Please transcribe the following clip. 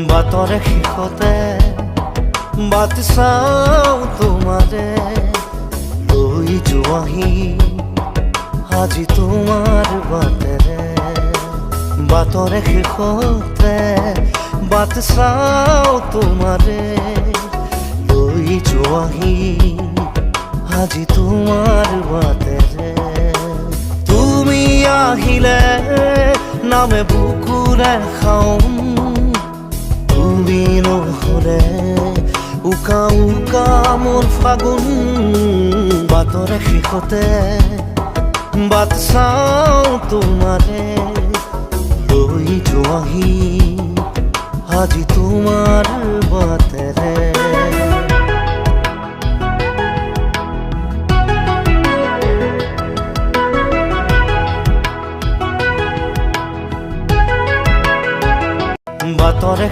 বাটৰে শেষতে বাট চাওঁ তোমাৰে লৈ যোৱাহি আজি তোমাৰ বাটেৰে বাটৰে শেষতে বাট চাওঁ তোমাৰে লৈ যোৱাহি আজি তোমাৰ বাটেৰে তুমি আহিলে নামে বুকুৰে খাওঁ তুমি নহলে উকা উকা মোৰ ফাগুন বাটৰে শেষতে বাট চাওঁ তোমাৰে লৈ যোৱাহি আজি তোমাৰ বাটেৰে বাটৰে